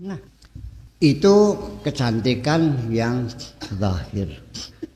Nah, itu kecantikan yang zahir.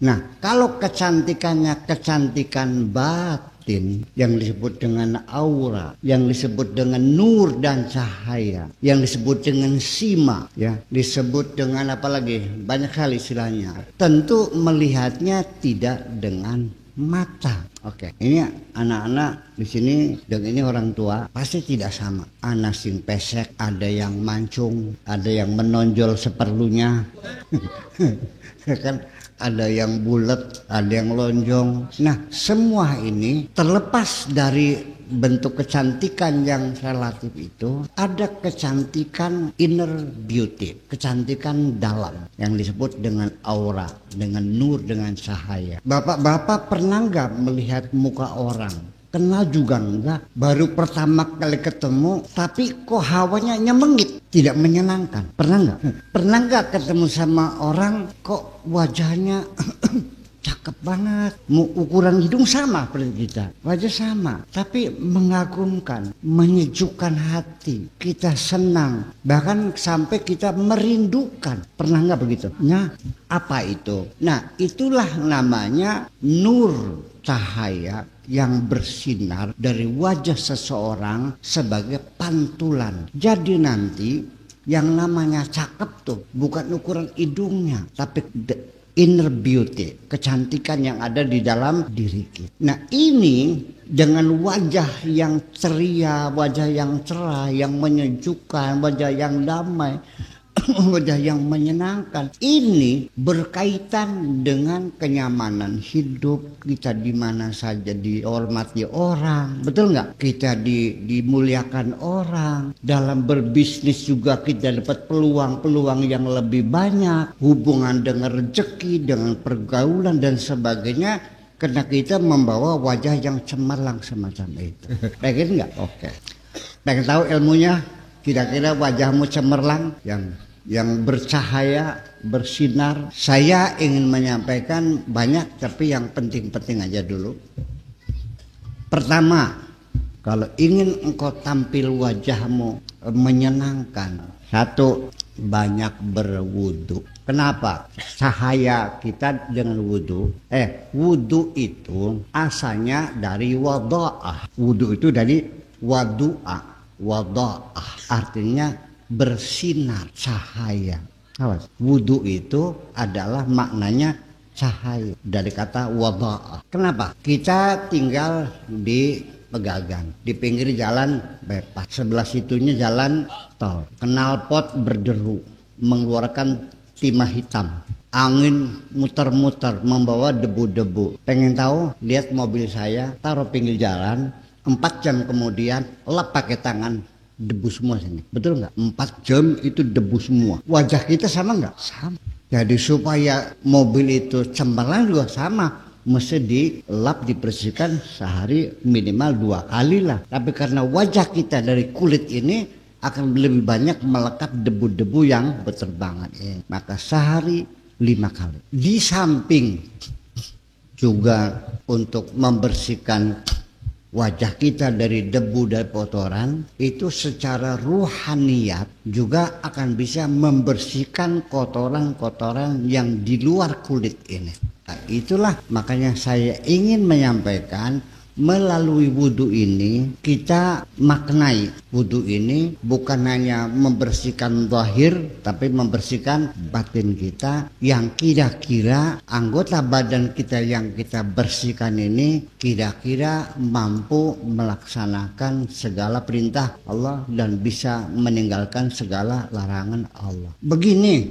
Nah, kalau kecantikannya kecantikan batin yang disebut dengan aura, yang disebut dengan nur dan cahaya, yang disebut dengan sima, ya, disebut dengan apa lagi? Banyak hal istilahnya. Tentu melihatnya tidak dengan mata. Oke, ini anak-anak di sini dan ini orang tua pasti tidak sama. Anak sing pesek, ada yang mancung, ada yang menonjol seperlunya, kan? Ada yang bulat, ada yang lonjong. Nah, semua ini terlepas dari bentuk kecantikan yang relatif itu, ada kecantikan inner beauty, kecantikan dalam yang disebut dengan aura, dengan nur, dengan cahaya. Bapak-bapak pernah nggak melihat muka orang? Kenal juga enggak, baru pertama kali ketemu tapi kok hawanya nyemengit, tidak menyenangkan. Pernah enggak? Pernah enggak ketemu sama orang kok wajahnya cakep banget, ukuran hidung sama seperti kita, wajah sama, tapi mengagumkan, menyejukkan hati, kita senang, bahkan sampai kita merindukan. Pernah nggak begitu? Nah, apa itu? Nah, itulah namanya nur, cahaya yang bersinar dari wajah seseorang sebagai pantulan. Jadi nanti yang namanya cakep tuh bukan ukuran hidungnya, tapi inner beauty, kecantikan yang ada di dalam diri kita. Nah, ini dengan wajah yang ceria, wajah yang cerah, yang menyejukkan, wajah yang damai, wajah yang menyenangkan. Ini berkaitan dengan kenyamanan hidup kita, di mana saja dihormati orang, betul nggak? Kita dimuliakan orang, dalam berbisnis juga kita dapat peluang-peluang yang lebih banyak, hubungan dengan rezeki, dengan pergaulan dan sebagainya, karena kita membawa wajah yang cemerlang semacam itu. Pengen nggak? Oke. Pengen tahu ilmunya? Kira-kira wajahmu cemerlang, yang bercahaya, bersinar. Saya ingin menyampaikan banyak, tapi yang penting-penting aja dulu. Pertama, kalau ingin engkau tampil wajahmu menyenangkan, satu, banyak berwudu. Kenapa? Cahaya kita dengan wudu. Wudu itu asalnya dari wada'ah. Wudu itu dari wadu'ah. Wada'ah artinya bersinar, cahaya. Wudu itu adalah maknanya cahaya, dari kata wada'ah. Kenapa? Kita tinggal di Pegagan, di pinggir jalan bebas, sebelah situnya jalan tol, knalpot berderu mengeluarkan timah hitam, angin muter-muter membawa debu-debu. Pengen tahu? Lihat mobil saya, taruh pinggir jalan, 4 jam kemudian lap pakai tangan, debu semua sini. Betul nggak? 4 jam itu debu semua. Wajah kita sama nggak? Sama. Jadi supaya mobil itu cemerlang juga sama, mesti dilap, dibersihkan sehari minimal 2 kali lah. Tapi karena wajah kita dari kulit ini akan lebih banyak melekat debu-debu yang berterbangan, maka sehari 5 kali. Di samping juga untuk membersihkan wajah kita dari debu dan kotoran, itu secara ruhaniyat juga akan bisa membersihkan kotoran-kotoran yang di luar kulit ini. Nah, itulah makanya saya ingin menyampaikan, melalui wudhu ini kita maknai wudhu ini bukan hanya membersihkan zahir, tapi membersihkan batin kita, yang kira-kira anggota badan kita yang kita bersihkan ini kira-kira mampu melaksanakan segala perintah Allah dan bisa meninggalkan segala larangan Allah. Begini,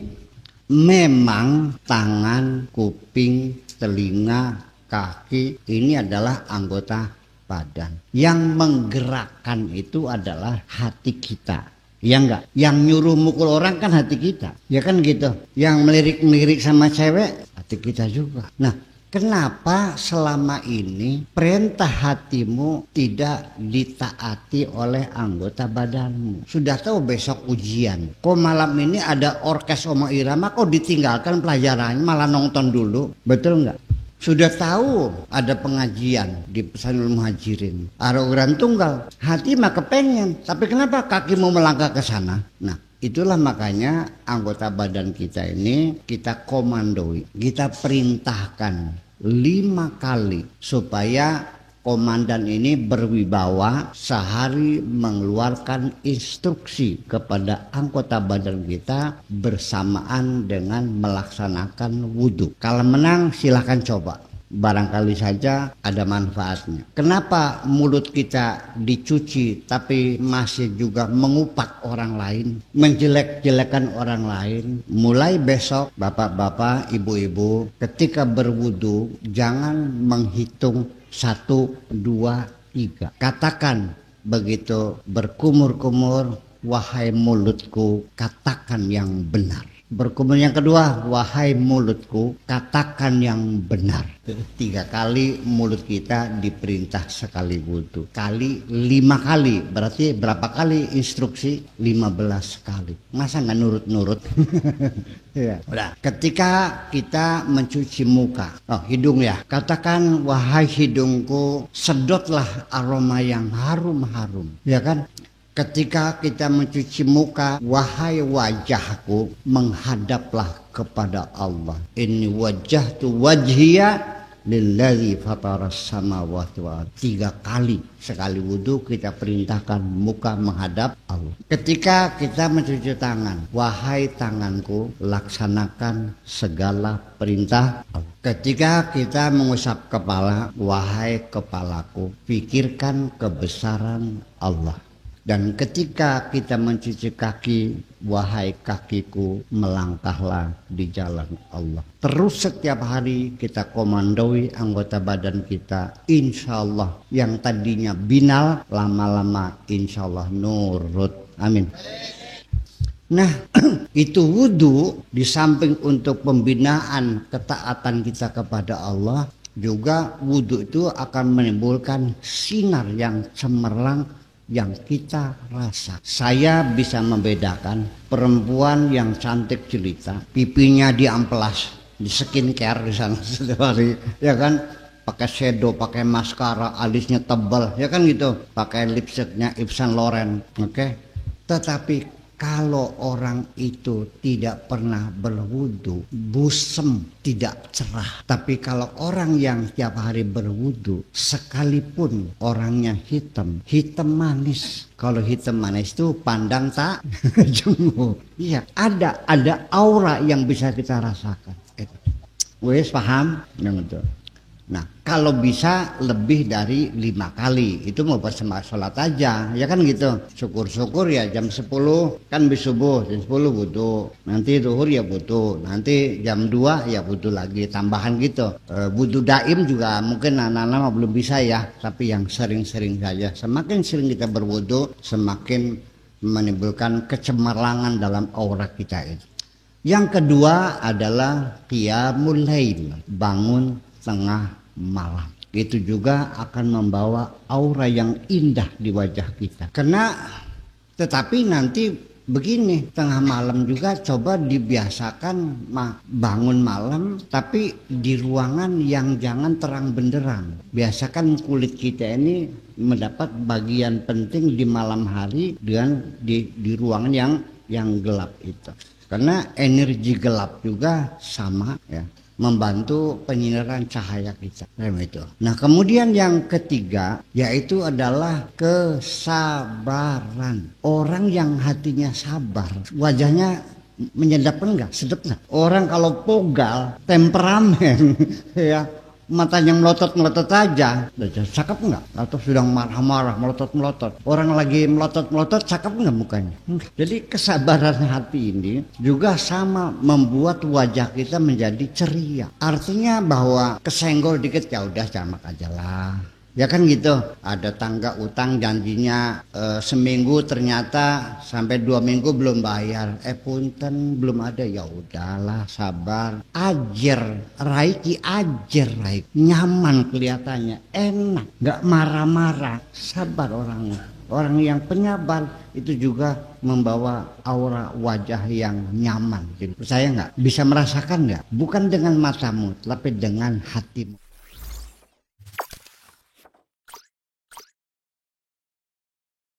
memang tangan, kuping, telinga, kaki ini adalah anggota badan. Yang menggerakkan itu adalah hati kita. Ya enggak? Yang nyuruh mukul orang kan hati kita. Ya kan gitu. Yang melirik-melirik sama cewek hati kita juga. Nah, kenapa selama ini perintah hatimu tidak ditaati oleh anggota badanmu? Sudah tahu besok ujian, kok malam ini ada orkes Oma Irama, kok ditinggalkan pelajarannya malah nonton dulu? Betul enggak? Sudah tahu ada pengajian di Pesanul Muhajirin, Arogan Tunggal, hati mah kepengen, tapi kenapa kaki mau melangkah ke sana? Nah, Itulah makanya anggota badan kita ini kita komandoi, kita perintahkan 5 kali supaya komandan ini berwibawa sehari mengeluarkan instruksi kepada anggota badan kita bersamaan dengan melaksanakan wudhu. Kalau menang silahkan coba. Barangkali saja ada manfaatnya. Kenapa mulut kita dicuci tapi masih juga mengupak orang lain, menjelek-jelekan orang lain? Mulai besok bapak-bapak, ibu-ibu ketika berwudu jangan menghitung 1, 2, 3. Katakan begitu berkumur-kumur, wahai mulutku katakan yang benar. Berkumur yang kedua, wahai mulutku katakan yang benar. 3 kali mulut kita diperintah sekali wudu. Kali 5 kali, berarti berapa kali instruksi? 15 kali. Masa nggak nurut-nurut? Ya. Udah. Ketika kita mencuci muka, hidung ya, katakan wahai hidungku sedotlah aroma yang harum-harum, ya kan? Ketika kita mencuci muka, wahai wajahku menghadaplah kepada Allah. Inni wajjahtu wajhiya lillazi fataras samawati wal ardh. 3 kali sekali wudu kita perintahkan muka menghadap Allah. Ketika kita mencuci tangan, wahai tanganku laksanakan segala perintah Allah. Ketika kita mengusap kepala, wahai kepalaku pikirkan kebesaran Allah. Dan ketika kita mencuci kaki, wahai kakiku melangkahlah di jalan Allah. Terus setiap hari kita komandoi anggota badan kita, insya Allah yang tadinya binal lama-lama insya Allah nurut. Amin. Nah, itu wudu di samping untuk pembinaan ketaatan kita kepada Allah, juga wudu itu akan menimbulkan sinar yang cemerlang yang kita rasa. Saya bisa membedakan perempuan yang cantik jelita, pipinya diamplas, di skincare di sana setiap hari, ya kan? Pakai shadow, pakai maskara, alisnya tebal, ya kan gitu. Pakai lipstiknya Yves Saint Laurent, oke? Tetapi kalau orang itu tidak pernah berwudu, busem, tidak cerah. Tapi kalau orang yang tiap hari berwudu, sekalipun orangnya hitam, hitam manis. Kalau hitam manis itu pandang tak jemu. Iya, ada aura yang bisa kita rasakan. Wes paham? Yang itu. Nah, kalau bisa lebih dari 5 kali, itu mau bersama sholat aja, ya kan gitu. Syukur-syukur ya jam 10 kan bis subuh, jam 10 wudu, nanti zuhur ya wudu, nanti jam 2 ya wudu lagi, tambahan gitu. Wudu daim juga mungkin anak-anak belum bisa ya, tapi yang sering-sering saja. Semakin sering kita berwudu, semakin menimbulkan kecemerlangan dalam aura kita itu. Yang kedua adalah qiyamul lail, bangun tengah malam. Itu juga akan membawa aura yang indah di wajah kita. Tetapi nanti begini, tengah malam juga coba dibiasakan bangun malam, tapi di ruangan yang jangan terang benderang. Biasakan kulit kita ini mendapat bagian penting di malam hari dengan di ruangan yang gelap itu. Karena energi gelap juga sama ya, membantu penyinaran cahaya kita. Nah, kemudian yang ketiga yaitu adalah kesabaran. Orang yang hatinya sabar, wajahnya menyedapkan enggak? Sedap enggak? Orang kalau pogal, temperamen ya, matanya melotot-melotot aja, cakep enggak? Atau sedang marah-marah, melotot-melotot. Orang lagi melotot-melotot, cakep enggak mukanya? Jadi kesabaran hati ini juga sama membuat wajah kita menjadi ceria. Artinya bahwa kesenggol dikit, ya udah jamak aja lah. Ya kan gitu, ada tangga utang janjinya seminggu, ternyata sampai 2 minggu belum bayar. Punten belum ada, ya udahlah sabar. Ajer Raiki, nyaman kelihatannya, enak, nggak marah-marah, sabar orangnya. Orang yang penyabar itu juga membawa aura wajah yang nyaman. Jadi, percaya nggak? Bisa merasakan nggak? Bukan dengan matamu, tapi dengan hatimu.